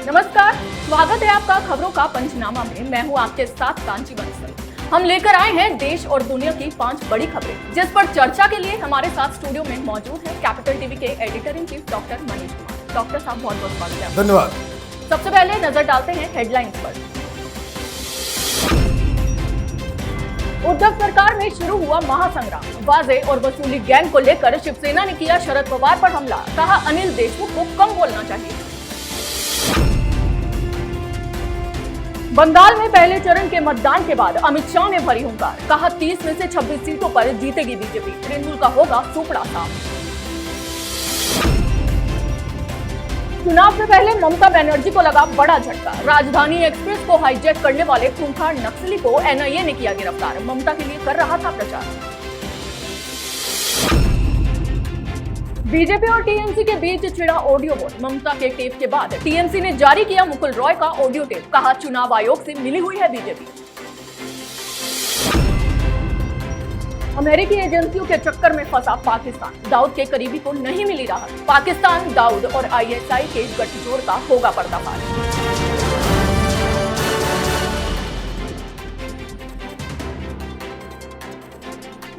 नमस्कार, स्वागत है आपका खबरों का पंचनामा में। मैं हूं आपके साथ कांची बंसल। हम लेकर आए हैं देश और दुनिया की 5 बड़ी खबरें, जिस पर चर्चा के लिए हमारे साथ स्टूडियो में मौजूद है कैपिटल टीवी के editor in chief doctor Manish Kumar. Doctor साहब, बहुत बहुत स्वागत है। धन्यवाद। सबसे पहले नजर डालते हैं हेडलाइंस पर। उद्धव सरकार में शुरू हुआ महासंग्राम। वाजे और वसूली गैंग को लेकर शिवसेना ने किया शरद पवार पर हमला। कहा अनिल देशमुख को कम बोलना चाहिए। बंगाल में पहले चरण के मतदान के बाद अमित शाह ने भरी हुंकार। कहा 30 में से 26 सीटों पर जीतेगी बीजेपी। तृणमूल का होगा सुपड़ा साफ। चुनाव से पहले ममता बनर्जी को लगा बड़ा झटका। राजधानी एक्सप्रेस को हाईजैक करने वाले खूंखार नक्सली को एनआईए ने किया गिरफ्तार। ममता के लिए कर रहा था प्रचार। बीजेपी और टीएमसी के बीच छिड़ा ऑडियो वोट। ममता के टेप के बाद टीएमसी ने जारी किया मुकुल रॉय का ऑडियो टेप। कहा चुनाव आयोग से मिली हुई है बीजेपी। अमेरिकी एजेंसियों के चक्कर में फंसा पाकिस्तान। दाऊद के करीबी को नहीं मिली राहत। पाकिस्तान, दाऊद और आईएसआई के गठजोड़ का होगा पर्दाफाश।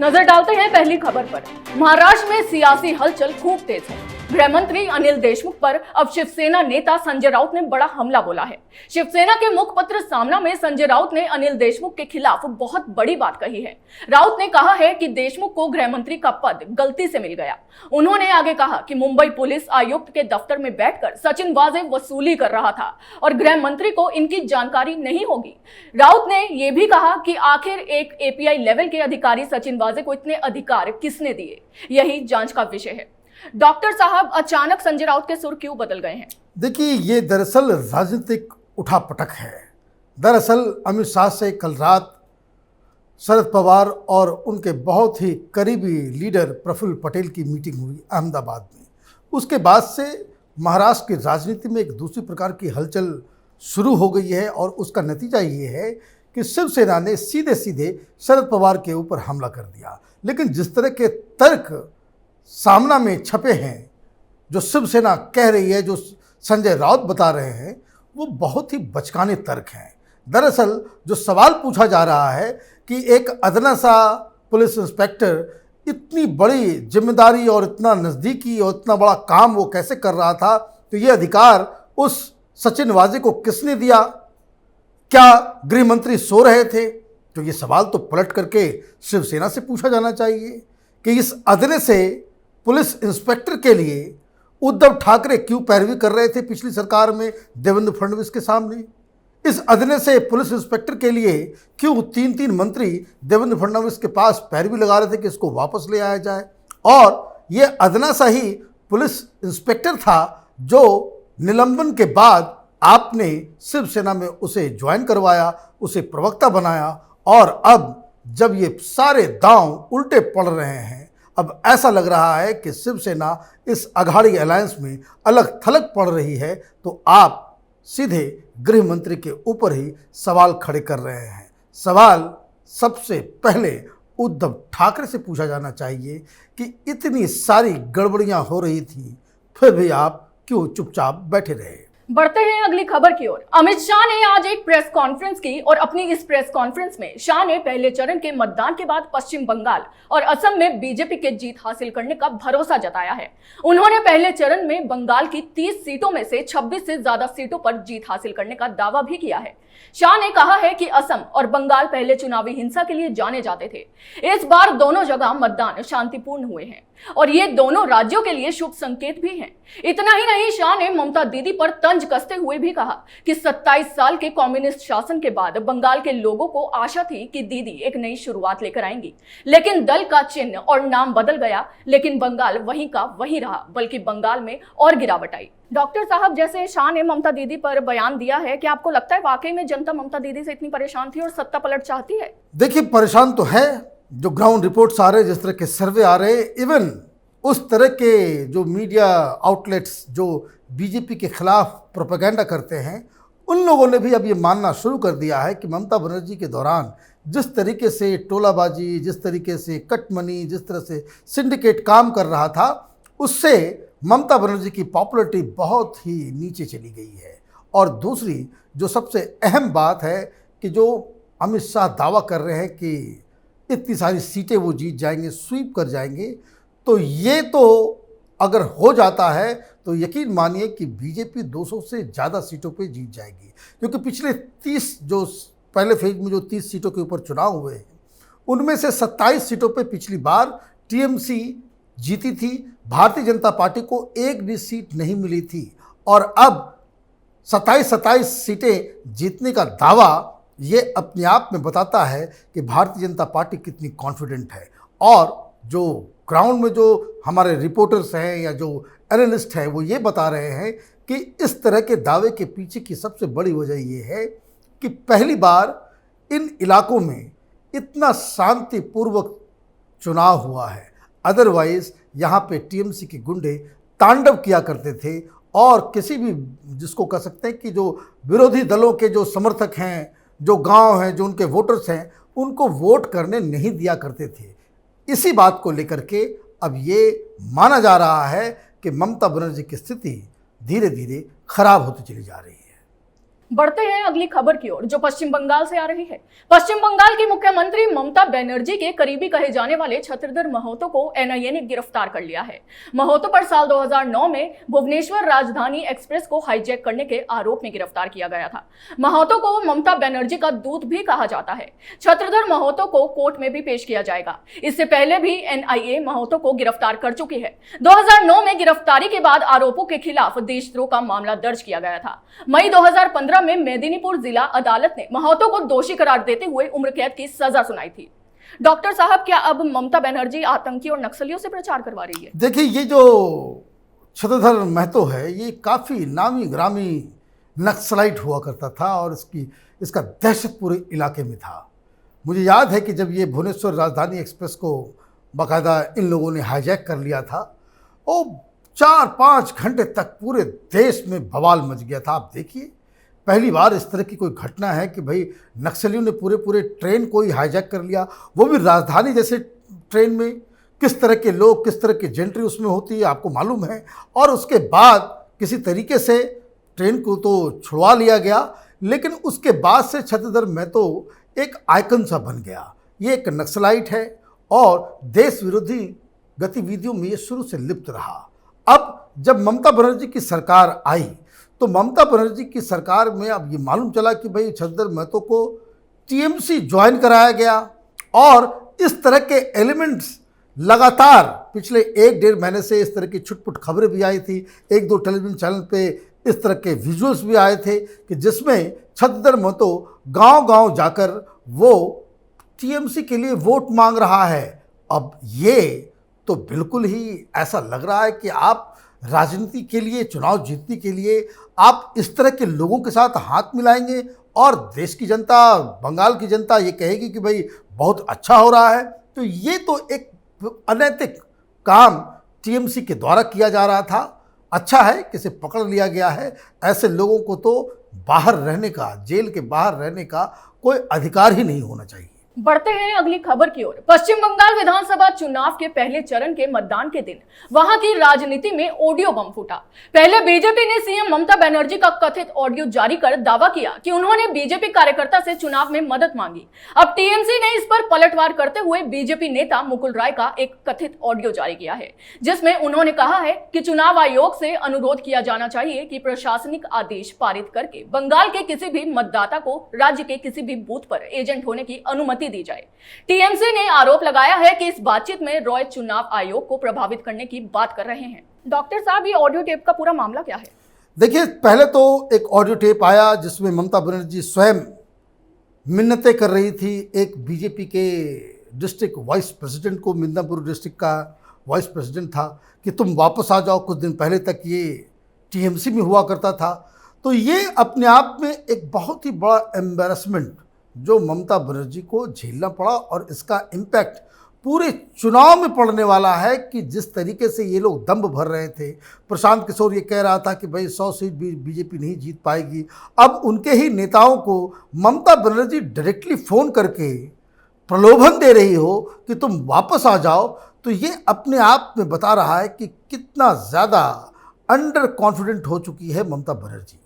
नजर डालते हैं पहली खबर पर। महाराष्ट्र में सियासी हलचल खूब तेज है। गृह मंत्री अनिल देशमुख पर अब शिवसेना नेता संजय राउत ने बड़ा हमला बोला है। शिवसेना के मुखपत्र सामना में संजय राउत ने अनिल देशमुख के खिलाफ बहुत बड़ी बात कही है। राउत ने कहा है कि देशमुख को गृह मंत्री का पद गलती से मिल गया। उन्होंने आगे कहा कि मुंबई पुलिस आयुक्त के दफ्तर में बैठकर सचिन वाजे वसूली कर रहा था और गृह मंत्री को इनकी जानकारी नहीं होगी। राउत ने यह भी कहा कि आखिर एक एपीआई लेवल के अधिकारी सचिन वाजे को इतने अधिकार किसने दिए, यही जांच का विषय है। डॉक्टर साहब, अचानक संजय राउत के सुर क्यों बदल गए हैं? देखिए, ये दरअसल राजनीतिक उठापटक है। दरअसल अमित शाह से कल रात शरद पवार और उनके बहुत ही करीबी लीडर प्रफुल्ल पटेल की मीटिंग हुई अहमदाबाद में। उसके बाद से महाराष्ट्र की राजनीति में एक दूसरी प्रकार की हलचल शुरू हो गई है और उसका नतीजा ये है कि शिवसेना ने सीधे सीधे शरद पवार के ऊपर हमला कर दिया। लेकिन जिस तरह के तर्क सामना में छपे हैं, जो शिवसेना कह रही है, जो संजय राउत बता रहे हैं, वो बहुत ही बचकाने तर्क हैं। दरअसल जो सवाल पूछा जा रहा है कि एक अदना सा पुलिस इंस्पेक्टर इतनी बड़ी जिम्मेदारी और इतना नज़दीकी और इतना बड़ा काम वो कैसे कर रहा था, तो ये अधिकार उस सचिन वाजे को किसने दिया? क्या गृह मंत्री सो रहे थे? तो ये सवाल तो पलट करके शिवसेना से पूछा जाना चाहिए कि इस अदने से पुलिस इंस्पेक्टर के लिए उद्धव ठाकरे क्यों पैरवी कर रहे थे पिछली सरकार में देवेंद्र फडणवीस के सामने। इस अदने से पुलिस इंस्पेक्टर के लिए क्यों 3 मंत्री देवेंद्र फडणवीस के पास पैरवी लगा रहे थे कि इसको वापस ले आया जाए। और ये अदना सा ही पुलिस इंस्पेक्टर था जो निलंबन के बाद आपने शिवसेना में उसे ज्वाइन करवाया, उसे प्रवक्ता बनाया। और अब जब ये सारे दांव उल्टे पड़ रहे हैं, अब ऐसा लग रहा है कि शिवसेना इस अघाड़ी अलायंस में अलग थलग पड़ रही है, तो आप सीधे गृह मंत्री के ऊपर ही सवाल खड़े कर रहे हैं। सवाल सबसे पहले उद्धव ठाकरे से पूछा जाना चाहिए कि इतनी सारी गड़बड़ियां हो रही थी, फिर भी आप क्यों चुपचाप बैठे रहे। बढ़ते हैं अगली खबर की ओर। अमित शाह ने आज एक प्रेस कॉन्फ्रेंस की और अपनी इस प्रेस कॉन्फ्रेंस में शाह ने पहले चरण के मतदान के बाद पश्चिम बंगाल और असम में बीजेपी के जीत हासिल करने का भरोसा जताया है। उन्होंने पहले चरण में बंगाल की 30 सीटों में से 26 से ज्यादा सीटों पर जीत हासिल करने का दावा भी किया है। शाह ने कहा है कि असम और बंगाल पहले चुनावी हिंसा के लिए जाने जाते थे। इस बार दोनों जगह मतदान शांतिपूर्ण हुए हैं और ये दोनों राज्यों के लिए शुभ संकेत भी हैं। इतना ही नहीं, शाह ने ममता दीदी पर तंज कसते हुए भी कहा कि 27 साल के कम्युनिस्ट शासन के बाद बंगाल के लोगों को आशा थी कि दीदी एक नई शुरुआत लेकर आएंगी, लेकिन दल का चिन्ह और नाम बदल गया, लेकिन बंगाल वहीं का वहीं रहा, बल्कि बंगाल में और गिरावट आई। डॉक्टर साहब, जैसे शाह ने ममता दीदी पर बयान दिया है, क्या आपको लगता है वाकई में जनता ममता दीदी से इतनी परेशान थी और सत्ता पलट चाहती है? देखिए, परेशान तो है। जो ग्राउंड रिपोर्ट्स आ रहे, जिस तरह के सर्वे आ रहे, इवन उस तरह के जो मीडिया आउटलेट्स जो बीजेपी के खिलाफ प्रोपेगेंडा करते हैं, उन लोगों ने भी अब ये मानना शुरू कर दिया है कि ममता बनर्जी के दौरान जिस तरीके से टोलाबाजी, जिस तरीके से कटमनी, जिस तरह से सिंडिकेट काम कर रहा था, उससे ममता बनर्जी की पॉपुलैरिटी बहुत ही नीचे चली गई है और दूसरी जो सबसे अहम बात है कि जो अमित शाह दावा कर रहे हैं कि इतनी सारी सीटें वो जीत जाएंगे, स्वीप कर जाएंगे, तो ये तो अगर हो जाता है तो यकीन मानिए कि बीजेपी 200 से ज़्यादा सीटों पे जीत जाएगी। क्योंकि पिछले 30 जो पहले फेज में जो 30 सीटों के ऊपर चुनाव हुए हैं, उनमें से 27 सीटों पे पिछली बार टीएमसी जीती थी। भारतीय जनता पार्टी को एक भी सीट नहीं मिली थी और अब 27 सीटें जीतने का दावा ये अपने आप में बताता है कि भारतीय जनता पार्टी कितनी कॉन्फिडेंट है। और जो ग्राउंड में जो हमारे रिपोर्टर्स हैं या जो एनालिस्ट हैं वो ये बता रहे हैं कि इस तरह के दावे के पीछे की सबसे बड़ी वजह ये है कि पहली बार इन इलाकों में इतना शांतिपूर्वक चुनाव हुआ है। अदरवाइज यहाँ पे टीएमसी के गुंडे तांडव किया करते थे और किसी भी, जिसको कह सकते हैं कि जो विरोधी दलों के जो समर्थक हैं, जो गांव हैं, जो उनके वोटर्स हैं, उनको वोट करने नहीं दिया करते थे। इसी बात को लेकर के अब ये माना जा रहा है कि ममता बनर्जी की स्थिति धीरे धीरे खराब होती चली जा रही है। बढ़ते हैं अगली खबर की ओर, जो पश्चिम बंगाल से आ रही है। पश्चिम बंगाल की मुख्यमंत्री ममता बनर्जी के करीबी कहे जाने वाले छत्रधर महतो को एनआईए ने गिरफ्तार कर लिया है। महतो पर साल 2009 में भुवनेश्वर राजधानी एक्सप्रेस को हाईजैक करने के आरोप में गिरफ्तार किया गया था। महतो को ममता बनर्जी का दूत भी कहा जाता है। छत्रधर महतो को कोर्ट में भी पेश किया जाएगा। इससे पहले भी एनआईए महतो को गिरफ्तार कर चुकी है। 2009 में गिरफ्तारी के बाद आरोपों के खिलाफ देशद्रोह का मामला दर्ज किया गया था। मई 2015 में मेदिनीपुर जिला अदालत ने महतो को दोषी करार देते हुए उम्र कैद की सजा सुनाई थी। डॉक्टर साहब, क्या अब ममता बनर्जी आतंकी और नक्सलियों से प्रचार करवा रही है? देखिए, ये जो छत्रधर महतो है ये काफ़ी नामी ग्रामी नक्सलाइट हुआ करता था और इसका दहशत पूरे इलाके में था। मुझे याद है कि जब ये भुवनेश्वर राजधानी एक्सप्रेस को बाकायदा इन लोगों ने हाईजैक कर लिया था, वो 4-5 घंटे तक पूरे देश में बवाल मच गया था। आप देखिए, पहली बार इस तरह की कोई घटना है कि भाई नक्सलियों ने पूरे ट्रेन को ही हाईजैक कर लिया, वो भी राजधानी जैसे ट्रेन में। किस तरह के लोग, किस तरह की जेंट्री उसमें होती है आपको मालूम है। और उसके बाद किसी तरीके से ट्रेन को तो छुड़वा लिया गया, लेकिन उसके बाद से छत्रधर महतो एक आइकन सा बन गया। ये एक नक्सलाइट है और देश विरोधी गतिविधियों में ये शुरू से लिप्त रहा। अब जब ममता बनर्जी की सरकार आई तो ममता बनर्जी की सरकार में अब ये मालूम चला कि भाई छत्रधर महतो को टीएमसी ज्वाइन कराया गया और इस तरह के एलिमेंट्स लगातार पिछले 1-1.5 महीने से इस तरह की छुटपुट खबरें भी आई थी। 1-2 टेलीविजन चैनल पे इस तरह के विजुअल्स भी आए थे कि जिसमें छत्रधर महतो गांव-गांव जाकर वो टीएमसी के लिए वोट मांग रहा है। अब ये तो बिल्कुल ही ऐसा लग रहा है कि आप राजनीति के लिए, चुनाव जीतने के लिए आप इस तरह के लोगों के साथ हाथ मिलाएंगे और देश की जनता, बंगाल की जनता ये कहेगी कि भाई बहुत अच्छा हो रहा है। तो ये तो एक अनैतिक काम टीएमसी के द्वारा किया जा रहा था। अच्छा है कि इसे पकड़ लिया गया है। ऐसे लोगों को तो बाहर रहने का, जेल के बाहर रहने का कोई अधिकार ही नहीं होना चाहिए। बढ़ते हैं अगली खबर की ओर। पश्चिम बंगाल विधानसभा चुनाव के पहले चरण के मतदान के दिन वहां की राजनीति में ऑडियो बम फूटा। पहले बीजेपी ने सीएम ममता बनर्जी का कथित ऑडियो जारी कर दावा किया कि उन्होंने बीजेपी कार्यकर्ता से चुनाव में मदद मांगी। अब टीएमसी ने इस पर पलटवार करते हुए बीजेपी नेता मुकुल राय का एक कथित ऑडियो जारी किया है, जिसमें उन्होंने कहा है कि चुनाव आयोग से अनुरोध किया जाना चाहिए कि प्रशासनिक आदेश पारित करके बंगाल के किसी भी मतदाता को राज्य के किसी भी बूथ पर एजेंट होने की अनुमति दी जाए। टीएमसी ने आरोप लगाया है कि इस बातचीत में रॉय चुनाव आयोग को प्रभावित करने की बात कर रहे हैं। डॉक्टर साहब, ये ऑडियो टेप का पूरा मामला क्या है? देखिए, पहले तो एक ऑडियो टेप आया जिसमें ममता बनर्जी स्वयं मिन्नतें कर रही थी एक बीजेपी के डिस्ट्रिक्ट वाइस प्रेसिडेंट को। मिदनापुर डिस्ट्रिक्ट का वाइस प्रेसिडेंट था कि तुम वापस आ जाओ। कुछ दिन पहले तक ये टीएमसी में हुआ करता था। तो ये अपने आप में एक बहुत ही बड़ा एम्बैरेसमेंट जो ममता बनर्जी को झेलना पड़ा और इसका इम्पैक्ट पूरे चुनाव में पड़ने वाला है कि जिस तरीके से ये लोग दम्भ भर रहे थे। प्रशांत किशोर ये कह रहा था कि भाई 100 सीट भी बीजेपी नहीं जीत पाएगी। अब उनके ही नेताओं को ममता बनर्जी डायरेक्टली फ़ोन करके प्रलोभन दे रही हो कि तुम वापस आ जाओ। तो ये अपने आप में बता रहा है कि कितना ज़्यादा अंडर कॉन्फिडेंट हो चुकी है ममता बनर्जी।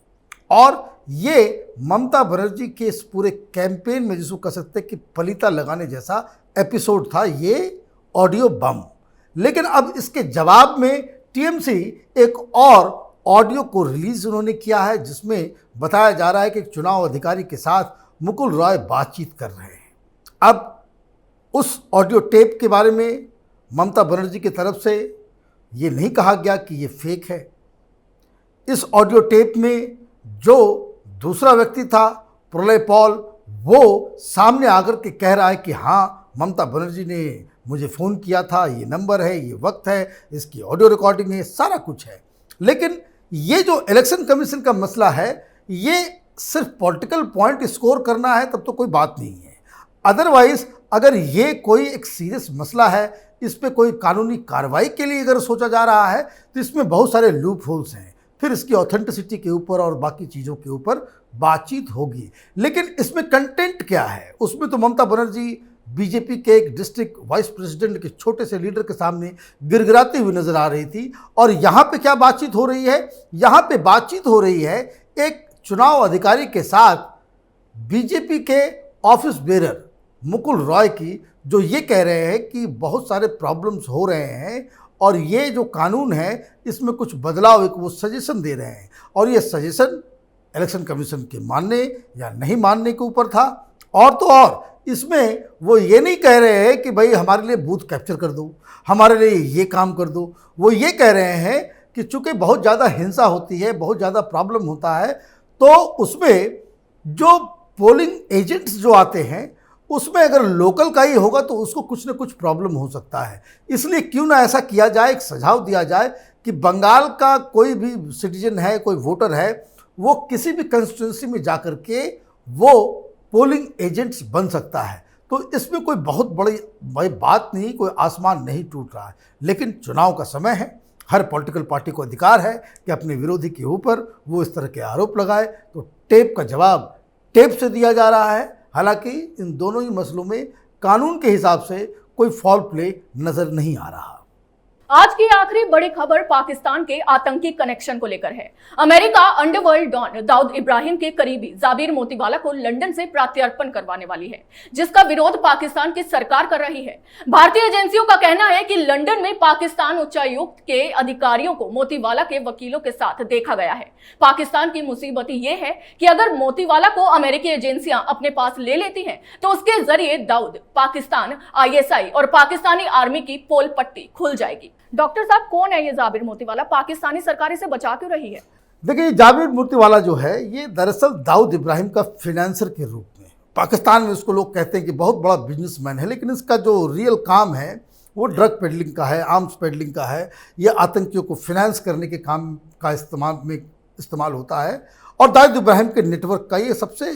और ये ममता बनर्जी के इस पूरे कैंपेन में जिसको कह सकते हैं कि पलीता लगाने जैसा एपिसोड था ये ऑडियो बम। लेकिन अब इसके जवाब में टीएमसी एक और ऑडियो को रिलीज उन्होंने किया है जिसमें बताया जा रहा है कि एक चुनाव अधिकारी के साथ मुकुल रॉय बातचीत कर रहे हैं। अब उस ऑडियो टेप के बारे में ममता बनर्जी की तरफ से ये नहीं कहा गया कि ये फेक है। इस ऑडियो टेप में जो दूसरा व्यक्ति था प्रलय पॉल, वो सामने आकर के कह रहा है कि हाँ ममता बनर्जी ने मुझे फ़ोन किया था, ये नंबर है, ये वक्त है, इसकी ऑडियो रिकॉर्डिंग है, सारा कुछ है। लेकिन ये जो इलेक्शन कमीशन का मसला है ये सिर्फ पॉलिटिकल पॉइंट स्कोर करना है तब तो कोई बात नहीं है। अदरवाइज अगर ये कोई एक सीरियस मसला है, इस पे कोई कानूनी कार्रवाई के लिए अगर सोचा जा रहा है तो इसमें बहुत सारे लूप होल्स हैं, फिर इसकी ऑथेंटिसिटी के ऊपर और बाकी चीज़ों के ऊपर बातचीत होगी। लेकिन इसमें कंटेंट क्या है, उसमें तो ममता बनर्जी बीजेपी के एक डिस्ट्रिक्ट वाइस प्रेसिडेंट के छोटे से लीडर के सामने गिड़गिड़ाती हुई नजर आ रही थी। और यहाँ पे क्या बातचीत हो रही है, यहाँ पे बातचीत हो रही है एक चुनाव अधिकारी के साथ बीजेपी के ऑफिस बेरर मुकुल रॉय की, जो ये कह रहे हैं कि बहुत सारे प्रॉब्लम्स हो रहे हैं और ये जो कानून है इसमें कुछ बदलाव, एक वो सजेशन दे रहे हैं और ये सजेशन इलेक्शन कमीशन के मानने या नहीं मानने के ऊपर था। और तो और इसमें वो ये नहीं कह रहे हैं कि भाई हमारे लिए बूथ कैप्चर कर दो, हमारे लिए ये काम कर दो। वो ये कह रहे हैं कि चूँकि बहुत ज़्यादा हिंसा होती है, बहुत ज़्यादा प्रॉब्लम होता है, तो उसमें जो पोलिंग एजेंट्स जो आते हैं उसमें अगर लोकल का ही होगा तो उसको कुछ न कुछ प्रॉब्लम हो सकता है। इसलिए क्यों ना ऐसा किया जाए, एक सुझाव दिया जाए कि बंगाल का कोई भी सिटीजन है, कोई वोटर है, वो किसी भी कंस्टिट्यूंसी में जाकर के वो पोलिंग एजेंट्स बन सकता है। तो इसमें कोई बहुत बड़ी बात नहीं, कोई आसमान नहीं टूट रहा है। लेकिन चुनाव का समय है, हर पॉलिटिकल पार्टी को अधिकार है कि अपने विरोधी के ऊपर वो इस तरह के आरोप लगाए। तो टेप का जवाब टेप से दिया जा रहा है। हालांकि इन दोनों ही मसलों में कानून के हिसाब से कोई फॉल प्ले नजर नहीं आ रहा। आज की आखिरी बड़ी खबर पाकिस्तान के आतंकी कनेक्शन को लेकर है। America underworld don Dawood Ibrahim के करीबी जाबिर मोतीवाला को लंदन से प्रत्यर्पण करवाने वाली है, जिसका विरोध पाकिस्तान की सरकार कर रही है। भारतीय एजेंसियों का कहना है कि लंदन में पाकिस्तान उच्चायुक्त के अधिकारियों को मोतीवाला के वकीलों के साथ देखा गया है। पाकिस्तान की मुसीबत यह है कि अगर मोतीवाला को अमेरिकी एजेंसियां अपने पास ले लेती हैं तो उसके जरिए दाऊद, पाकिस्तान, आईएसआई और पाकिस्तानी आर्मी की पोल पट्टी खुल जाएगी। डॉक्टर साहब, कौन है ये जाबिर मोतीवाला? पाकिस्तानी सरकार इसे बचा क्यों रही है? देखिए, जाबिर मोतीवाला जो है ये दरअसल दाऊद इब्राहिम का फाइनेंसर के रूप में, पाकिस्तान में उसको लोग कहते हैं कि बहुत बड़ा बिजनेसमैन है, लेकिन इसका जो रियल काम है वो ड्रग पेडलिंग का है, आर्म्स पेडलिंग का है। ये आतंकियों को फाइनेंस करने के काम का इस्तेमाल होता है और दाऊद इब्राहिम के नेटवर्क का ये सबसे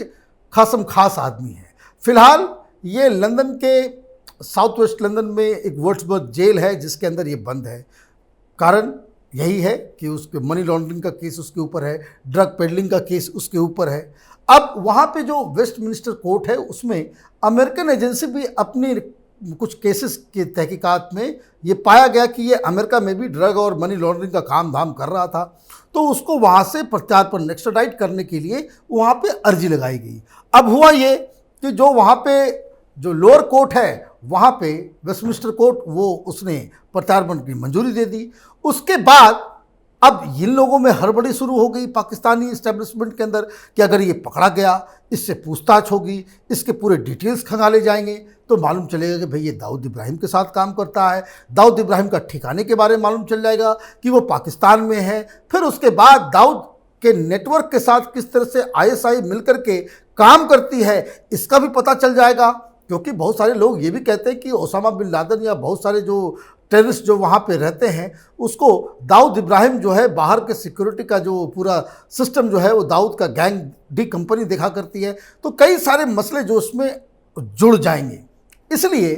खास आदमी है। फिलहाल ये लंदन के साउथ वेस्ट लंदन में एक वर्ड्सवर्थ जेल है जिसके अंदर ये बंद है। कारण यही है कि उसके मनी लॉन्ड्रिंग का केस उसके ऊपर है, ड्रग पेडलिंग का केस उसके ऊपर है। अब वहाँ पे जो वेस्टमिनिस्टर कोर्ट है उसमें अमेरिकन एजेंसी भी अपनी कुछ केसेस के तहकीकात में ये पाया गया कि ये अमेरिका में भी ड्रग और मनी लॉन्ड्रिंग का काम धाम कर रहा था, तो उसको वहाँ से प्रत्यार्पण एक्स्ट्राडाइट करने के लिए वहाँ पे अर्जी लगाई गई। अब हुआ ये कि जो वहाँ पे जो लोअर कोर्ट है वहाँ पे वेस्टमिनिस्टर कोर्ट वो उसने प्रत्यार्पण की मंजूरी दे दी। उसके बाद अब इन लोगों में हड़बड़ी शुरू हो गई पाकिस्तानी इस्टेब्लिशमेंट के अंदर कि अगर ये पकड़ा गया, इससे पूछताछ होगी, इसके पूरे डिटेल्स खंगाले जाएंगे तो मालूम चलेगा कि भाई ये दाऊद इब्राहिम के साथ काम करता है। दाऊद इब्राहिम का ठिकाने के बारे में मालूम चल जाएगा कि वो पाकिस्तान में है। फिर उसके बाद दाऊद के नेटवर्क के साथ किस तरह से आईएसआई मिलकर के काम करती है इसका भी पता चल जाएगा, क्योंकि बहुत सारे लोग ये भी कहते हैं कि ओसामा बिन लादेन या बहुत सारे जो टेररिस्ट जो वहाँ पे रहते हैं उसको दाऊद इब्राहिम जो है बाहर के सिक्योरिटी का जो पूरा सिस्टम जो है वो दाऊद का गैंग डी कंपनी देखा करती है। तो कई सारे मसले जो उसमें जुड़ जाएंगे, इसलिए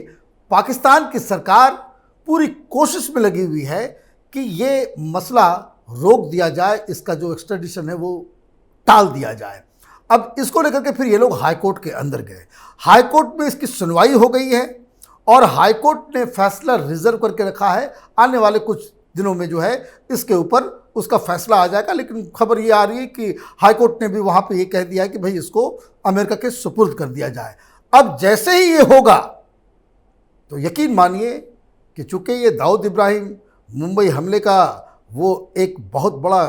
पाकिस्तान की सरकार पूरी कोशिश में लगी हुई है कि ये मसला रोक दिया जाए, इसका जो एक्स्ट्राडिशन है वो टाल दिया जाए। अब इसको लेकर के फिर ये लोग हाई कोर्ट के अंदर गए। हाई कोर्ट में इसकी सुनवाई हो गई है और हाई कोर्ट ने फैसला रिजर्व करके रखा है, आने वाले कुछ दिनों में जो है इसके ऊपर उसका फैसला आ जाएगा। लेकिन खबर ये आ रही है कि हाईकोर्ट ने भी वहाँ पे ये कह दिया है कि भाई इसको अमेरिका के सुपुर्द कर दिया जाए। अब जैसे ही ये होगा तो यकीन मानिए कि चूंकि ये दाऊद इब्राहिम मुंबई हमले का वो एक बहुत बड़ा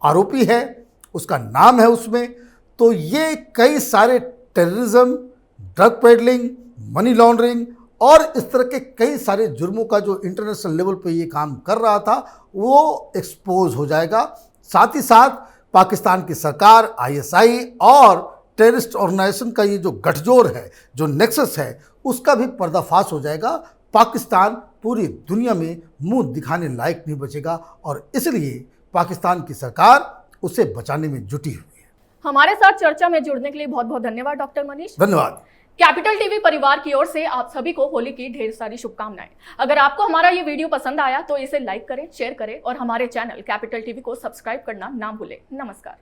आरोपी है, उसका नाम है उसमें, तो ये कई सारे terrorism, drug peddling, money laundering और इस तरह के कई सारे जुर्मों का जो इंटरनेशनल लेवल पे ये काम कर रहा था वो एक्सपोज हो जाएगा। साथ ही साथ पाकिस्तान की सरकार, आईएसआई और टेररिस्ट ऑर्गेनाइजेशन का ये जो गठजोड़ है, जो नेक्सस है, उसका भी पर्दाफाश हो जाएगा। पाकिस्तान पूरी दुनिया में मुंह दिखाने लायक नहीं बचेगा और इसलिए पाकिस्तान की सरकार उसे बचाने में जुटी हुई है। हमारे साथ चर्चा में जुड़ने के लिए बहुत बहुत धन्यवाद डॉक्टर मनीष। धन्यवाद। कैपिटल टीवी परिवार की ओर से आप सभी को होली की ढेर सारी शुभकामनाएं। अगर आपको हमारा ये वीडियो पसंद आया तो इसे लाइक करें, शेयर करें और हमारे चैनल कैपिटल टीवी को सब्सक्राइब करना ना भूलें। नमस्कार।